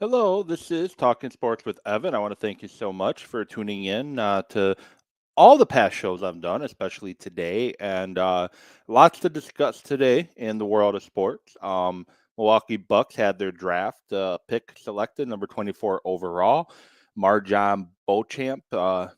Hello, this is Talking Sports with Evan. I want to thank you so much for tuning in to all the past shows I've done, especially today, and lots to discuss today in the world of sports. Milwaukee Bucks had their draft pick selected, number 24 overall. Marjon Beauchamp,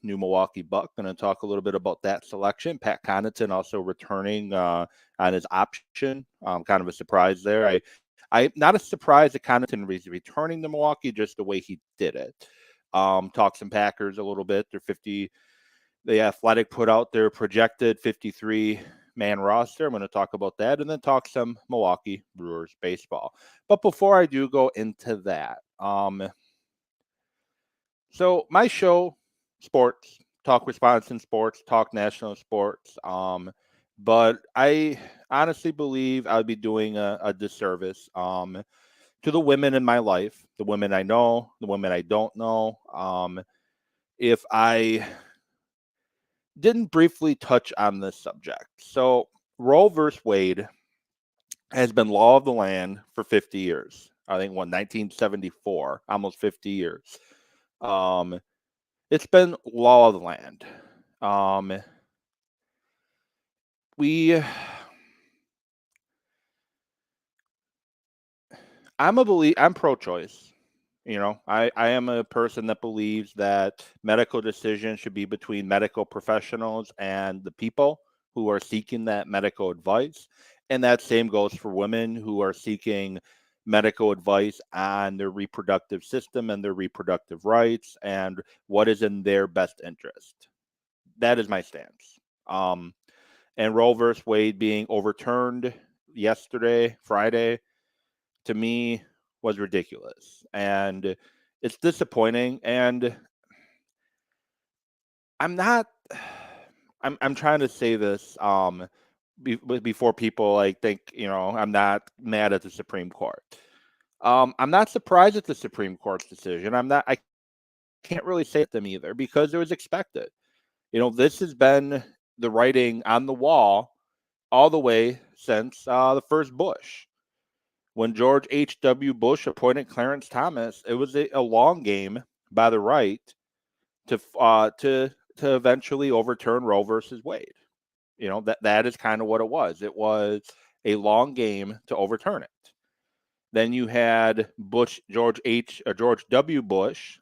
new Milwaukee Buck. Going to talk a little bit about that selection. Pat Connaughton also returning on his option. Kind of a surprise there. I not a surprise that Connaughton is returning to Milwaukee, just the way he did it. Talk some Packers a little bit. They're 50. The Athletic put out their projected 53-man roster. I'm going to talk about that and then talk some Milwaukee Brewers baseball. But before I do go into that, so my show, sports, talk Wisconsin sports, talk national sports. But I honestly believe I would be doing a disservice to the women in my life, the women I know, the women I don't know. If I didn't briefly touch on this subject. So Roe versus Wade has been law of the land for 50 years. I think 1974, almost 50 years. Um, it's been law of the land. Um, we, I'm pro-choice. I am a person that believes that medical decisions should be between medical professionals and the people who are seeking that medical advice. And that same goes for women who are seeking medical advice on their reproductive system and their reproductive rights and what is in their best interest. That is my stance. Um, and Roe versus Wade being overturned yesterday, Friday, to me was ridiculous. And it's disappointing. And I'm not I'm trying to say this before people like think, I'm not mad at the Supreme Court. I'm not surprised at the Supreme Court's decision. I can't really say it them either because it was expected. This has been the writing on the wall all the way since the first Bush. When George H.W. Bush appointed Clarence Thomas, it was a long game by the right to eventually overturn Roe versus Wade. That is kind of what it was. It was a long game to overturn it. Then you had George W. Bush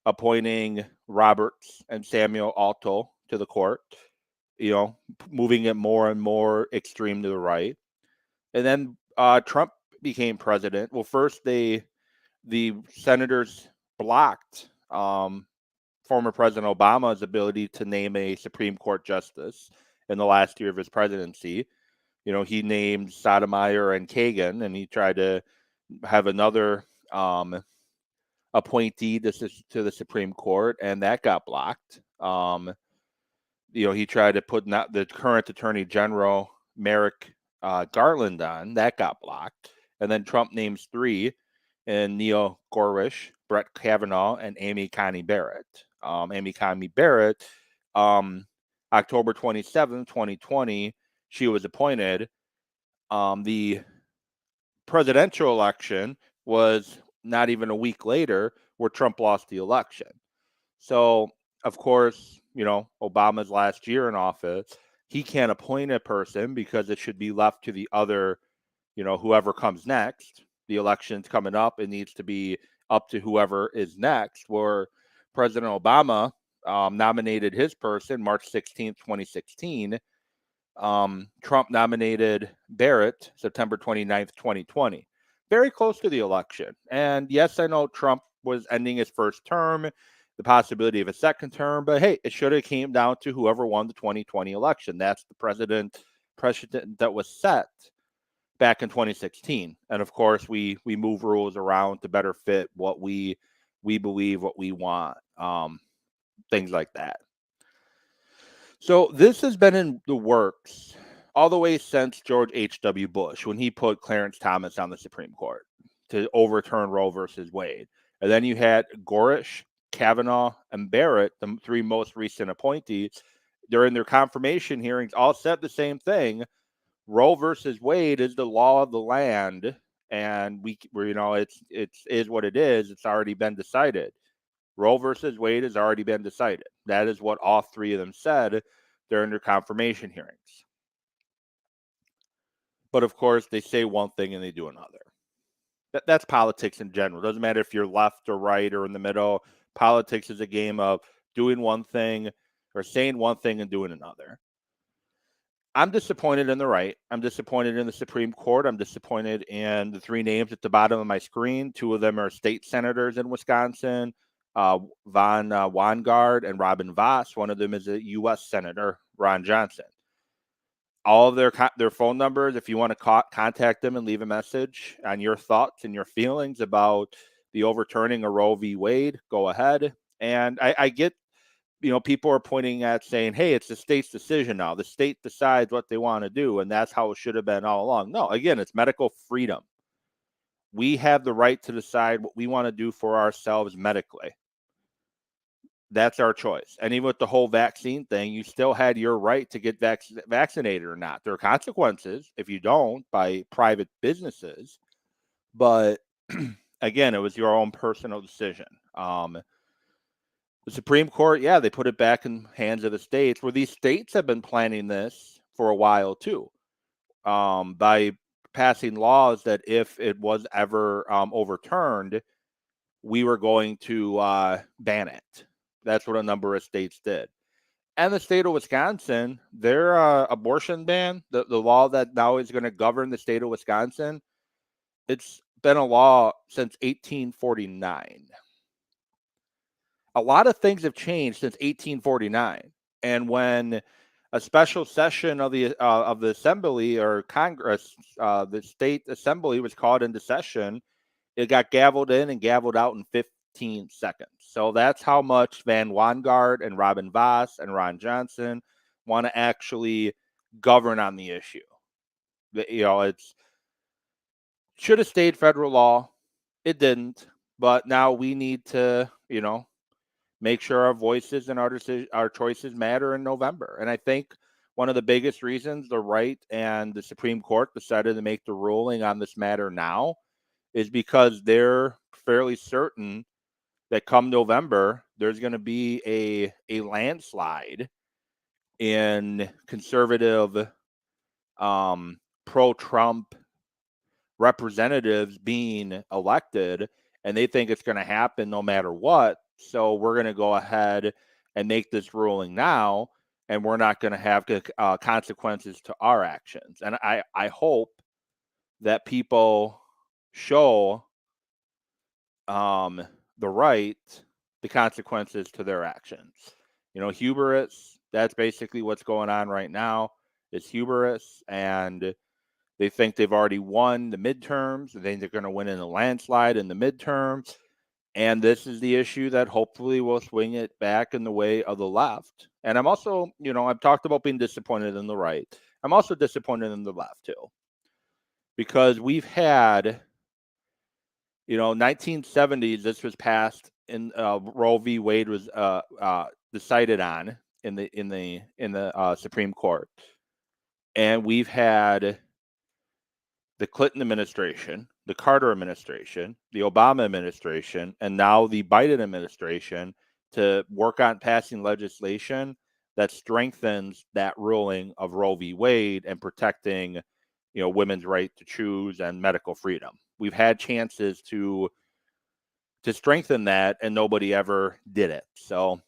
appointing Roberts and Samuel Alito to the court. Moving it more and more extreme to the right. And then Trump became president. Well, first the senators blocked former President Obama's ability to name a Supreme Court justice in the last year of his presidency. He named Sotomayor and Kagan, and he tried to have another appointee to the Supreme Court, and that got blocked. He tried to put not the current Attorney General Merrick Garland on, that got blocked, and then Trump names three, and Neil Gorsuch, Brett Kavanaugh, and Amy Coney Barrett. Amy Coney Barrett, October 27th, 2020, she was appointed. The presidential election was not even a week later where Trump lost the election. So, of course, Obama's last year in office, he can't appoint a person because it should be left to the other, whoever comes next. The election's coming up. It needs to be up to whoever is next. Where President Obama nominated his person March 16th, 2016. Trump nominated Barrett September 29th, 2020. Very close to the election. And yes, I know Trump was ending his first term, the possibility of a second term, but hey, it should have came down to whoever won the 2020 election. That's the precedent that was set back in 2016. And of course, we move rules around to better fit what we believe, what we want, things like that. So this has been in the works all the way since George H.W. Bush when he put Clarence Thomas on the Supreme Court to overturn Roe versus Wade. And then you had Gorsuch, Kavanaugh, and Barrett, the three most recent appointees, during their confirmation hearings, all said the same thing. Roe versus Wade is the law of the land, and it's is what it is. It's already been decided. Roe versus Wade has already been decided. That is what all three of them said during their confirmation hearings. But of course, they say one thing and they do another. That's politics in general. It doesn't matter if you're left or right or in the middle. Politics is a game of doing one thing or saying one thing and doing another. I'm disappointed in the right. I'm disappointed in the Supreme Court. I'm disappointed in the three names at the bottom of my screen. Two of them are state senators in Wisconsin, Von Weingart and Robin Voss. One of them is a U.S. Senator, Ron Johnson. All of their phone numbers, if you want to contact them and leave a message on your thoughts and your feelings about the overturning of Roe v. Wade, go ahead. And I get, people are pointing at saying, hey, it's the state's decision now. The state decides what they want to do, and that's how it should have been all along. No, again, it's medical freedom. We have the right to decide what we want to do for ourselves medically. That's our choice. And even with the whole vaccine thing, you still had your right to get vaccinated or not. There are consequences if you don't by private businesses. But again, it was your own personal decision. The Supreme Court, yeah, they put it back in hands of the states, where these states have been planning this for a while too, by passing laws that if it was ever overturned, we were going to ban it. That's what a number of states did. And the state of Wisconsin, their abortion ban, the law that now is going to govern the state of Wisconsin, it's been a law since 1849. A lot of things have changed since 1849. And when a special session of the assembly or Congress, the state assembly was called into session, it got gavelled in and gavelled out in 15 seconds. So that's how much Van Weingart and Robin Voss and Ron Johnson want to actually govern on the issue. It's should have stayed federal law. It didn't. But now we need to, make sure our voices and our choices matter in November. And I think one of the biggest reasons the right and the Supreme Court decided to make the ruling on this matter now is because they're fairly certain that come November, there's going to be a landslide in conservative, pro-Trump representatives being elected, and they think it's going to happen no matter what. So we're going to go ahead and make this ruling now, and we're not going to have consequences to our actions. And I hope that people show the right the consequences to their actions. Hubris, that's basically what's going on right now, is hubris, and they think they've already won the midterms. They think they're going to win in a landslide in the midterms. And this is the issue that hopefully will swing it back in the way of the left. And I'm also, I've talked about being disappointed in the right. I'm also disappointed in the left too. Because we've had, 1970s, this was passed in Roe v. Wade was decided on in the Supreme Court. And we've had the Clinton administration, the Carter administration, the Obama administration, and now the Biden administration to work on passing legislation that strengthens that ruling of Roe v. Wade and protecting, women's right to choose and medical freedom. We've had chances to strengthen that, and nobody ever did it. So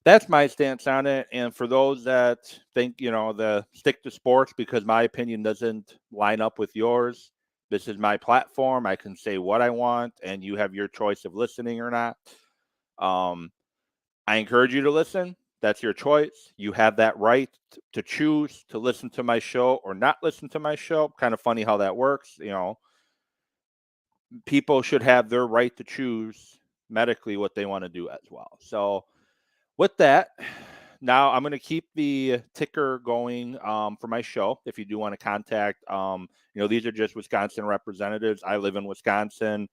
that's my stance on it. And for those that think, the stick to sports because my opinion doesn't line up with yours, this is my platform. I can say what I want, and you have your choice of listening or not. I encourage you to listen. That's your choice. You have that right to choose to listen to my show or not listen to my show. Kind of funny how that works. People should have their right to choose medically what they want to do as well. So with that, now I'm going to keep the ticker going for my show. If you do want to contact, these are just Wisconsin representatives. I live in Wisconsin.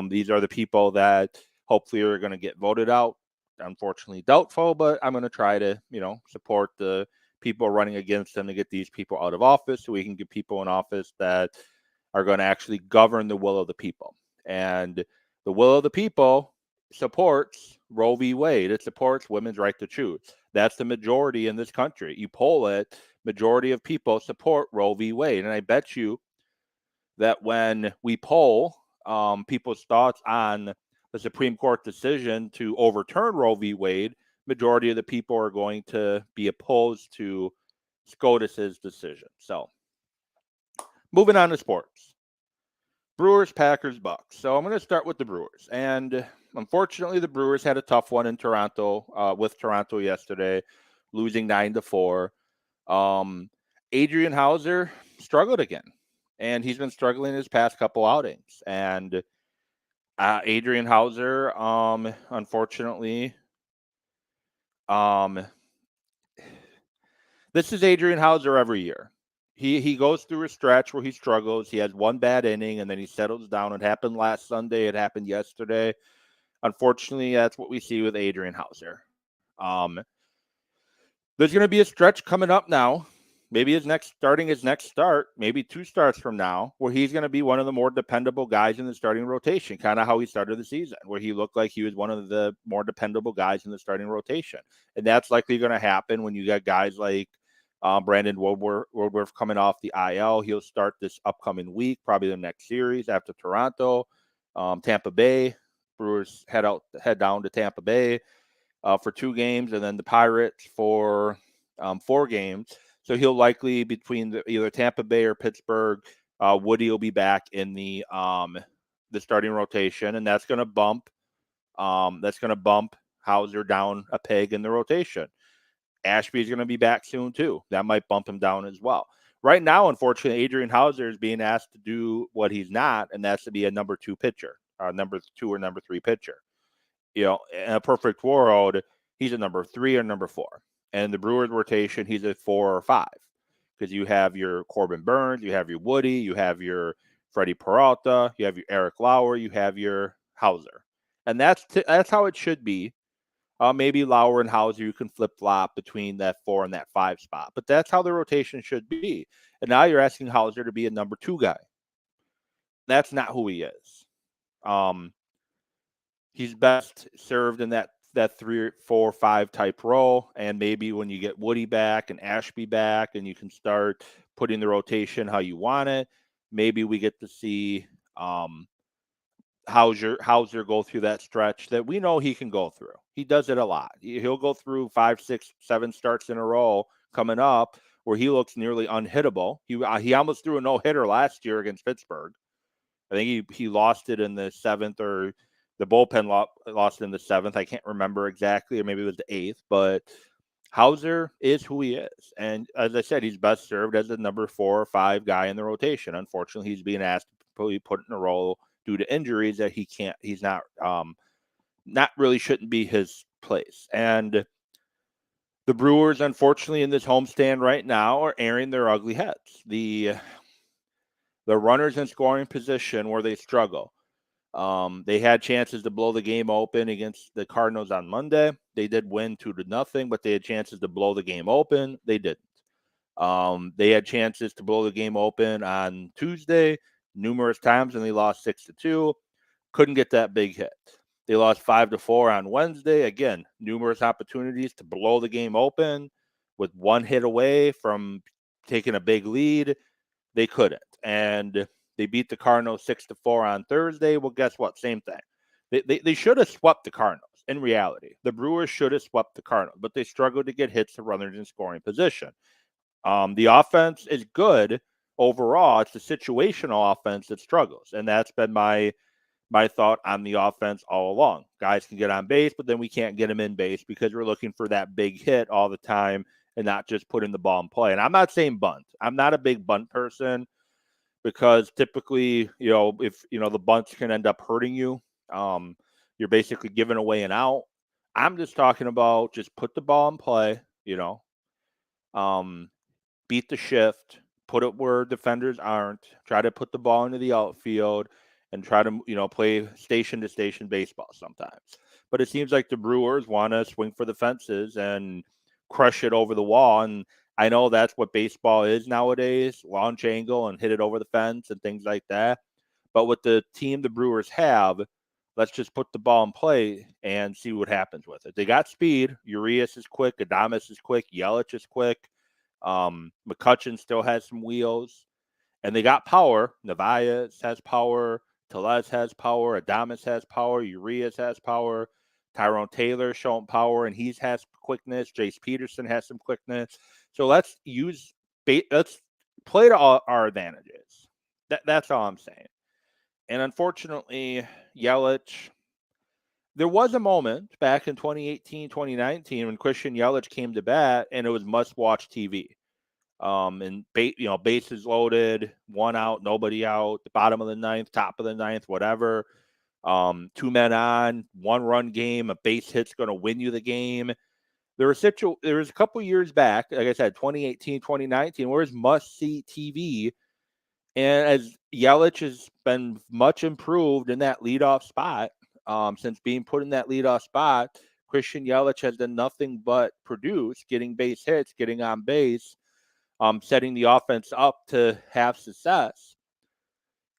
These are the people that hopefully are going to get voted out. Unfortunately, doubtful, but I'm going to try to, support the people running against them to get these people out of office so we can get people in office that are going to actually govern the will of the people. And the will of the people supports Roe v. Wade. It supports women's right to choose. That's the majority in this country. You poll it, majority of people support Roe v. Wade. And I bet you that when we poll people's thoughts on the Supreme Court decision to overturn Roe v. Wade, majority of the people are going to be opposed to SCOTUS's decision. So, moving on to sports. Brewers, Packers, Bucks. So I'm going to start with the Brewers. And unfortunately, the Brewers had a tough one in Toronto, with Toronto yesterday, losing 9-4. Adrian Hauser struggled again, and he's been struggling his past couple outings. And Adrian Hauser, unfortunately, this is Adrian Hauser every year. He goes through a stretch where he struggles. He has one bad inning, and then he settles down. It happened last Sunday. It happened yesterday. Unfortunately, that's what we see with Adrian Hauser. There's going to be a stretch coming up now, maybe his next start, maybe 2 starts from now, where he's going to be one of the more dependable guys in the starting rotation, kind of how he started the season, where he looked like he was one of the more dependable guys in the starting rotation. And that's likely going to happen when you got guys like Brandon Woodworth coming off the IL. He'll start this upcoming week, probably the next series after Toronto. Tampa Bay, Brewers head down to Tampa Bay for 2 games, and then the Pirates for 4 games. So he'll likely, between either Tampa Bay or Pittsburgh, Woody will be back in the starting rotation, and that's going to bump Hauser down a peg in the rotation. Ashby's going to be back soon too. That might bump him down as well. Right now, unfortunately, Adrian Hauser is being asked to do what he's not, and that's to be a number 2 pitcher, number 2 or number 3 pitcher. In a perfect world, he's a number 3 or number 4. And in the Brewers rotation, he's a 4 or 5. Because you have your Corbin Burns, you have your Woody, you have your Freddie Peralta, you have your Eric Lauer, you have your Hauser. And that's how it should be. Maybe Lauer and Hauser, you can flip-flop between that 4 and that 5 spot. But that's how the rotation should be. And now you're asking Hauser to be a number 2 guy. That's not who he is. He's best served in that 3, 4, 5 type role. And maybe when you get Woody back and Ashby back and you can start putting the rotation how you want it, maybe we get to see Hauser go through that stretch that we know he can go through. He does it a lot. He'll go through 5, 6, 7 starts in a row coming up where he looks nearly unhittable. He almost threw a no-hitter last year against Pittsburgh. I think he lost it in the 7th, or the bullpen lost in the 7th. I can't remember exactly, or maybe it was the 8th. But Hauser is who he is. And as I said, he's best served as a number 4 or 5 guy in the rotation. Unfortunately, he's being asked to be put in a role due to injuries that he's not really shouldn't be his place. And the Brewers, unfortunately, in this homestand right now are airing their ugly heads. The runners in scoring position where they struggle. They had chances to blow the game open against the Cardinals on Monday. They did win 2-0, but they had chances to blow the game open. They didn't. They had chances to blow the game open on Tuesday numerous times, and they lost 6-2. Couldn't get that big hit. They lost 5-4 on Wednesday. Again, numerous opportunities to blow the game open with 1 hit away from taking a big lead. They couldn't. And they beat the Cardinals 6-4 on Thursday. Well, guess what? Same thing. They should have swept the Cardinals. In reality, the Brewers should have swept the Cardinals, but they struggled to get hits to runners in scoring position. The offense is good overall. It's the situational offense that struggles, and that's been my thought on the offense all along. Guys can get on base, but then we can't get them in base because we're looking for that big hit all the time and not just putting the ball in play. And I'm not saying bunt. I'm not a big bunt person because typically, if, the bunts can end up hurting you, you're basically giving away an out. I'm just talking about just put the ball in play, beat the shift, put it where defenders aren't, try to put the ball into the outfield, and try to, play station-to-station baseball sometimes. But it seems like the Brewers want to swing for the fences and crush it over the wall. And I know that's what baseball is nowadays, launch angle and hit it over the fence and things like that. But with the team the Brewers have, let's just put the ball in play and see what happens with it. They got speed. Urias is quick. Adames is quick. Yelich is quick. McCutchen still has some wheels. And they got power. Nevaez has power. Tellez has power. Adames has power. Urias has power. Tyrone Taylor showing power, and he has quickness. Jace Peterson has some quickness. So let's play to our advantages. That's all I'm saying. And unfortunately, Yelich, there was a moment back in 2018, 2019 when Christian Yelich came to bat, and it was must-watch TV. And bases loaded, one out, nobody out, the bottom of the ninth, top of the ninth, whatever. 2 men on, 1-run game, a base hit's going to win you the game. There was a couple years back, like I said, 2018, 2019, where it's must-see TV. And as Yelich has been much improved in that leadoff spot, since being put in that leadoff spot, Christian Yelich has done nothing but produce, getting base hits, getting on base, setting the offense up to have success.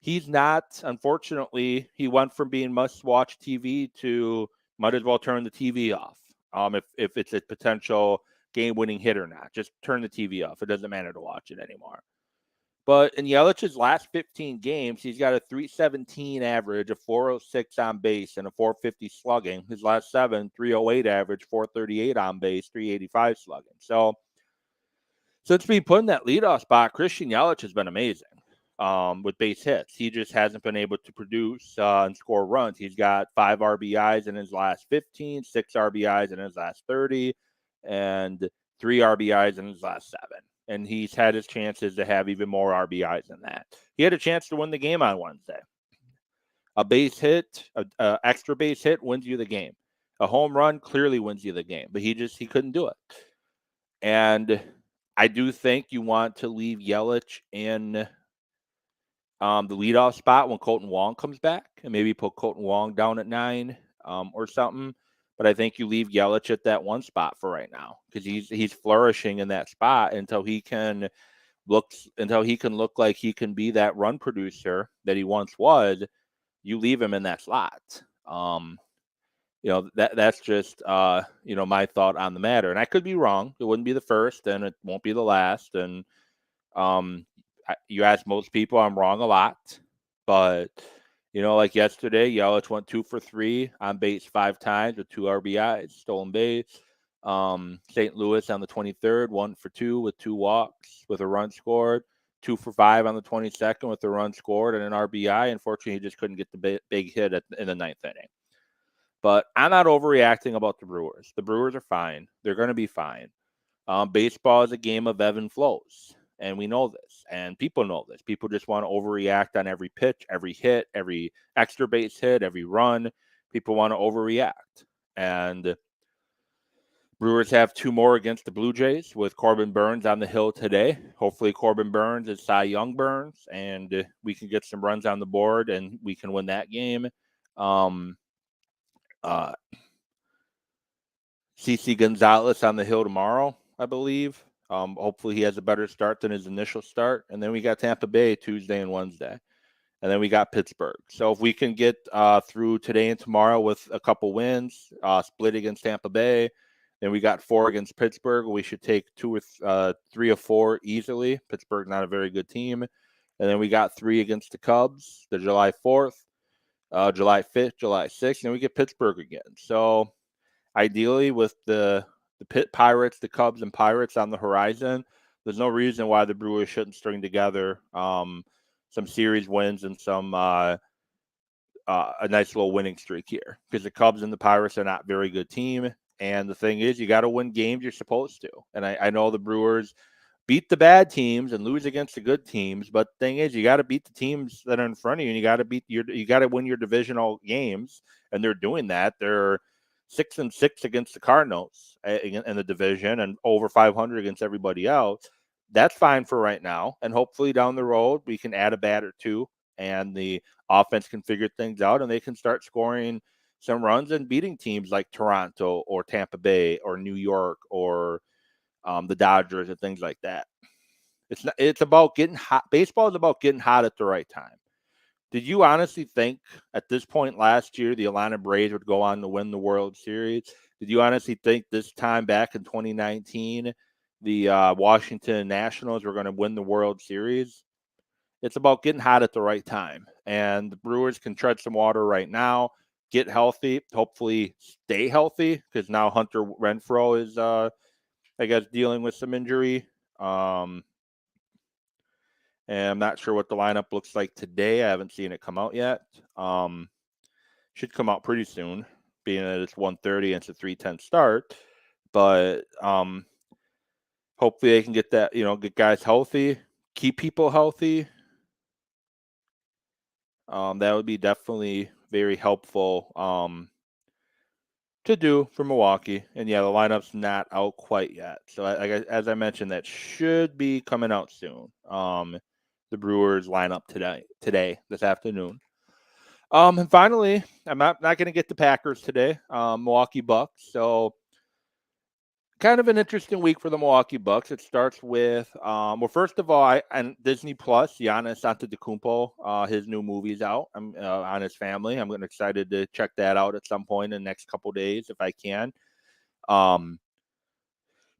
He's not, unfortunately, he went from being must-watch TV to might as well turn the TV off. If it's a potential game-winning hit or not, just turn the TV off. It doesn't matter to watch it anymore. But in Yelich's last 15 games, he's got a 317 average, a 406 on base, and a 450 slugging. His last 7, 308 average, 438 on base, 385 slugging. So since being put in that leadoff spot, Christian Yelich has been amazing with base hits. He just hasn't been able to produce and score runs. He's got 5 RBIs in his last 15, 6 RBIs in his last 30, and 3 RBIs in his last 7. And he's had his chances to have even more RBIs than that. He had a chance to win the game on Wednesday. A base hit, a extra base hit wins you the game. A home run clearly wins you the game, but he couldn't do it. And I do think you want to leave Yelich in the leadoff spot when Colton Wong comes back, and maybe put Colton Wong down at 9 or something. But I think you leave Yelich at that one spot for right now because he's flourishing in that spot until he can look like he can be that run producer that he once was. You leave him in that slot. That's just my thought on the matter. And I could be wrong. It wouldn't be the first, and it won't be the last. And you ask most people, I'm wrong a lot, but. Like yesterday, Yelich went 2 for 3 on base 5 times with 2 RBIs, stolen base. St. Louis on the 23rd, 1 for 2 with 2 walks with a run scored. 2 for 5 on the 22nd with a run scored and an RBI. Unfortunately, he just couldn't get the big hit in the 9th inning. But I'm not overreacting about the Brewers. The Brewers are fine. They're going to be fine. Baseball is a game of ebb and flows. And we know this, and people know this. People just want to overreact on every pitch, every hit, every extra base hit, every run. People want to overreact. And Brewers have 2 more against the Blue Jays with Corbin Burnes on the hill today. Hopefully Corbin Burnes is Cy Young Burnes, and we can get some runs on the board, and we can win that game. CC Gonzalez on the hill tomorrow, I believe. Hopefully he has a better start than his initial start. And then we got Tampa Bay Tuesday and Wednesday. And then we got Pittsburgh. So if we can get through today and tomorrow with a couple wins, split against Tampa Bay, then we got 4 against Pittsburgh. We should take 2 or 3 or 4 easily. Pittsburgh's not a very good team. And then we got 3 against the Cubs, the July 4th, July 5th, July 6th. And then we get Pittsburgh again. So ideally, with the Pirates, the Cubs, and Pirates on the horizon, there's no reason why the Brewers shouldn't string together some series wins and some a nice little winning streak here. Because the Cubs and the Pirates are not a very good team. And the thing is, you got to win games you're supposed to. And I know the Brewers beat the bad teams and lose against the good teams. But the thing is, you got to beat the teams that are in front of you, and you got to win your divisional games. And they're doing that. They're 6-6 against the Cardinals in the division and over 500 against everybody else. That's fine for right now. And hopefully down the road, we can add a bat or 2 and the offense can figure things out and they can start scoring some runs and beating teams like Toronto or Tampa Bay or New York or the Dodgers and things like that. It's about getting hot. Baseball is about getting hot at the right time. Did you honestly think at this point last year the Atlanta Braves would go on to win the World Series? Did you honestly think this time back in 2019 the Washington Nationals were going to win the World Series? It's about getting hot at the right time. And the Brewers can tread some water right now, get healthy, hopefully stay healthy, because now Hunter Renfroe is, I guess, dealing with some injury. And I'm not sure what the lineup looks like today. I haven't seen it come out yet. Should come out pretty soon, being that it's 1:30 and it's a 3:10 start. But hopefully they can get that, get guys healthy, keep people healthy. That would be definitely very helpful to do for Milwaukee. And yeah, the lineup's not out quite yet. So as I mentioned, that should be coming out soon. The Brewers lineup today, this afternoon. And finally, I'm not going to get the Packers today. Milwaukee Bucks. So kind of an interesting week for the Milwaukee Bucks. It starts with, well, first of all, and Disney Plus, Giannis Antetokounmpo, his new movie's out. I'm on his family. I'm excited to check that out at some point in the next couple days if I can.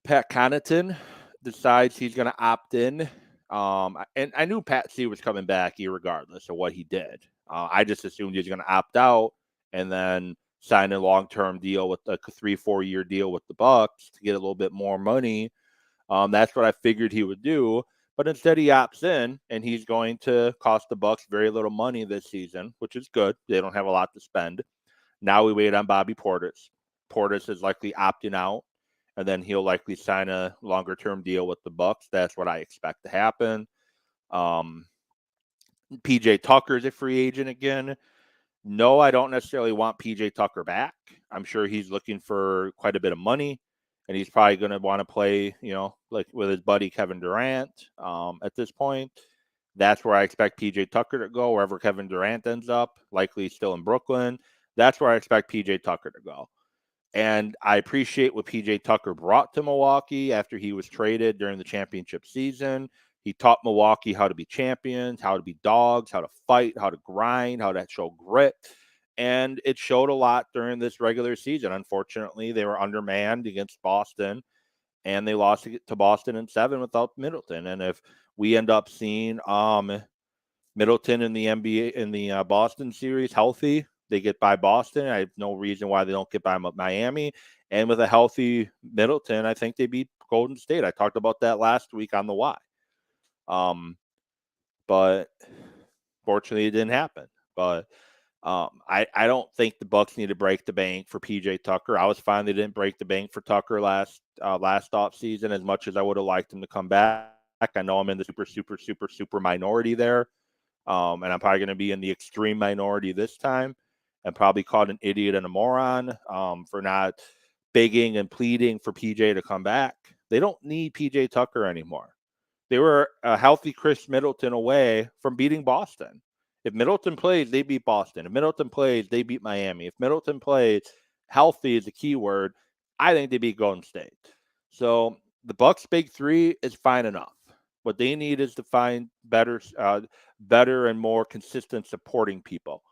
Pat Connaughton decides he's going to opt in. And I knew Pat C was coming back regardless of what he did. I just assumed he was going to opt out and then sign a long-term deal with a 3-4 year deal with the Bucks to get a little bit more money. That's what I figured he would do. But instead he opts in, and he's going to cost the Bucks very little money this season, which is good. They don't have a lot to spend. Now we wait on Bobby Portis. Portis is likely opting out, and then he'll likely sign a longer-term deal with the Bucks. That's what I expect to happen. PJ Tucker is a free agent again. No, I don't necessarily want PJ Tucker back. I'm sure he's looking for quite a bit of money, and he's probably going to want to play, like with his buddy Kevin Durant at this point. That's where I expect PJ Tucker to go, wherever Kevin Durant ends up, likely still in Brooklyn. That's where I expect PJ Tucker to go. And I appreciate what PJ Tucker brought to Milwaukee after he was traded during the championship season. He taught Milwaukee how to be champions, how to be dogs, how to fight, how to grind, how to show grit. And it showed a lot during this regular season. Unfortunately, they were undermanned against Boston, and they lost to Boston in 7 without Middleton. And if we end up seeing Middleton in the NBA in the Boston series healthy, they get by Boston. I have no reason why they don't get by Miami. And with a healthy Middleton, I think they beat Golden State. I talked about that last week on the Y. But fortunately, it didn't happen. But I don't think the Bucks need to break the bank for PJ Tucker. I was fine they didn't break the bank for Tucker last offseason as much as I would have liked him to come back. I know I'm in the super minority there. And I'm probably going to be in the extreme minority this time and probably called an idiot and a moron for not begging and pleading for PJ to come back. They don't need PJ Tucker anymore. They were a healthy Chris Middleton away from beating Boston. If Middleton plays, they beat Boston. If Middleton plays, they beat Miami. If Middleton plays, healthy is a key word. I think they beat Golden State. So the Bucks' big three is fine enough. What they need is to find better and more consistent supporting people.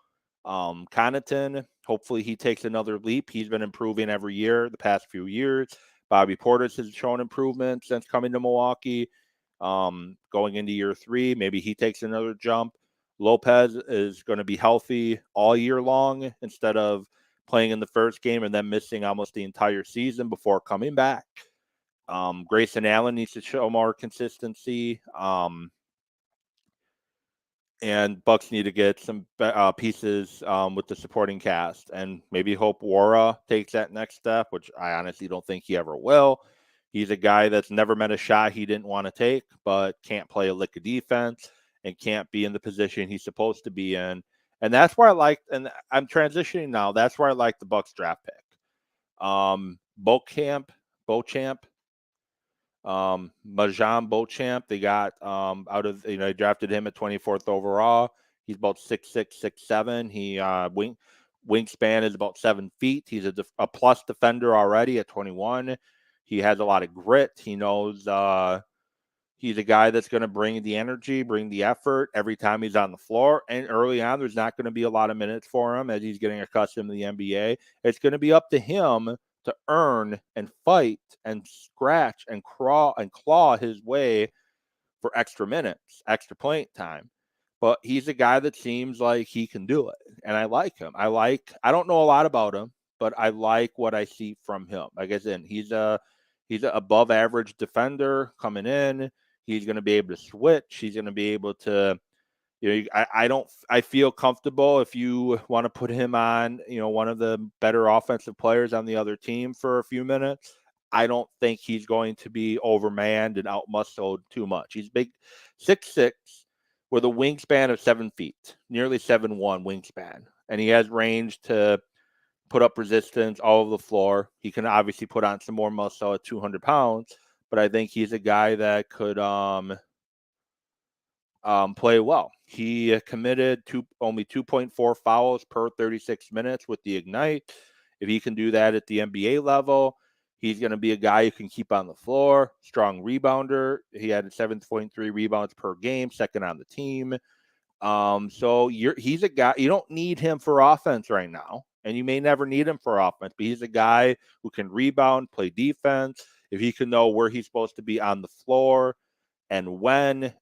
Connaughton, hopefully he takes another leap. He's been improving every year the past few years. Bobby Portis has shown improvement since coming to Milwaukee. Going into year 3, maybe he takes another jump. Lopez is going to be healthy all year long instead of playing in the first game and then missing almost the entire season before coming back. Grayson Allen needs to show more consistency. And Bucks need to get some pieces with the supporting cast, and maybe hope Wara takes that next step, which I honestly don't think he ever will. He's a guy that's never met a shot he didn't want to take, but can't play a lick of defense and can't be in the position he's supposed to be in. And that's where I like, and I'm transitioning now. That's where I like the Bucks draft pick. Beauchamp, Majan Beauchamp, they got out of, they drafted him at 24th overall. He's about 6'6", 6'7". He wingspan is about 7 feet. He's a plus defender already at 21. He has a lot of grit. He knows he's a guy that's going to bring the energy, bring the effort every time he's on the floor. And early on, there's not going to be a lot of minutes for him as he's getting accustomed to the NBA. It's going to be up to him to earn and fight and scratch and crawl and claw his way for extra minutes, extra playing time. But he's a guy that seems like he can do it. And I like him. I don't know a lot about him, but I like what I see from him. Like I said, he's an above average defender coming in. He's going to be able to switch. He's going to be able to, I feel comfortable if you want to put him on, one of the better offensive players on the other team for a few minutes. I don't think he's going to be overmanned and outmuscled too much. He's big, 6'6", with a wingspan of 7 feet, nearly 7'1" wingspan. And he has range to put up resistance all over the floor. He can obviously put on some more muscle at 200 pounds, but I think he's a guy that could play well. He committed only 2.4 fouls per 36 minutes with the Ignite. If he can do that at the NBA level, he's going to be a guy who can keep on the floor, strong rebounder. He had 7.3 rebounds per game, second on the team. So he's a guy, you don't need him for offense right now, and you may never need him for offense, but he's a guy who can rebound, play defense. If he can know where he's supposed to be on the floor and when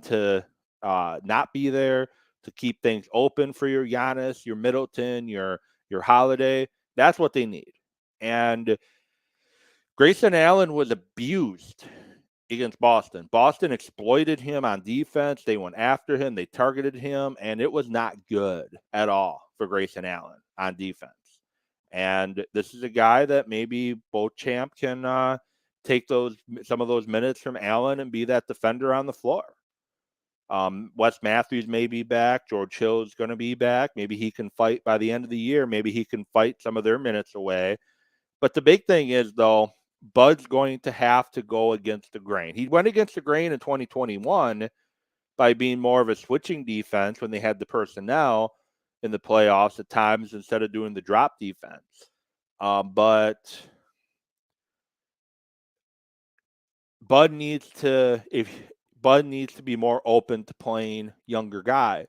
to not be there, to keep things open for your Giannis, your Middleton, your Holiday, that's what they need. And Grayson Allen was abused against Boston. Boston exploited him on defense. They went after him. They targeted him, and it was not good at all for Grayson Allen on defense. And this is a guy that maybe Beauchamp can take some of those minutes from Allen and be that defender on the floor. Wes Matthews may be back. George Hill is going to be back. Maybe he can fight by the end of the year. Maybe he can fight some of their minutes away. But the big thing is, though, Bud's going to have to go against the grain. He went against the grain in 2021 by being more of a switching defense when they had the personnel in the playoffs at times instead of doing the drop defense. But Bud needs to be more open to playing younger guys.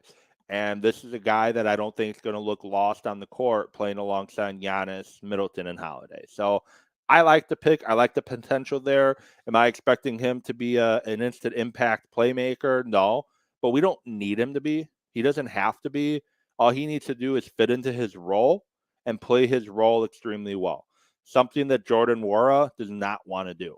And this is a guy that I don't think is going to look lost on the court playing alongside Giannis, Middleton, and Holiday. So I like the pick. I like the potential there. Am I expecting him to be an instant impact playmaker? No, but we don't need him to be. He doesn't have to be. All he needs to do is fit into his role and play his role extremely well. Something that Jordan Nwora does not want to do.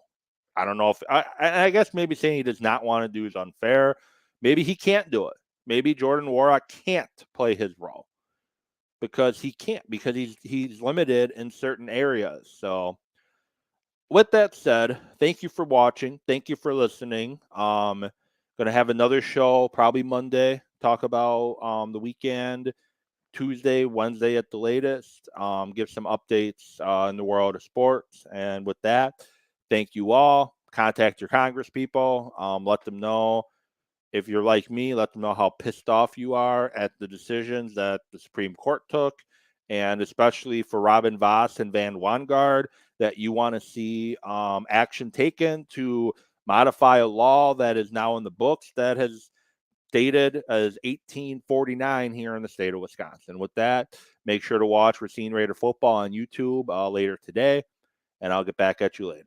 I don't know if I guess maybe saying he does not want to do is unfair. Maybe he can't do it. Maybe Jordan Nwora can't play his role because he can't, because he's limited in certain areas. So with that said, thank you for watching. Thank you for listening. Going to have another show probably Monday, talk about the weekend, Tuesday, Wednesday at the latest, give some updates in the world of sports. And with that, thank you all. Contact your Congress people. Let them know. If you're like me, let them know how pissed off you are at the decisions that the Supreme Court took, and especially for Robin Voss and Van Wangard, that you want to see action taken to modify a law that is now in the books that has dated as 1849 here in the state of Wisconsin. With that, make sure to watch Racine Raider Football on YouTube later today, and I'll get back at you later.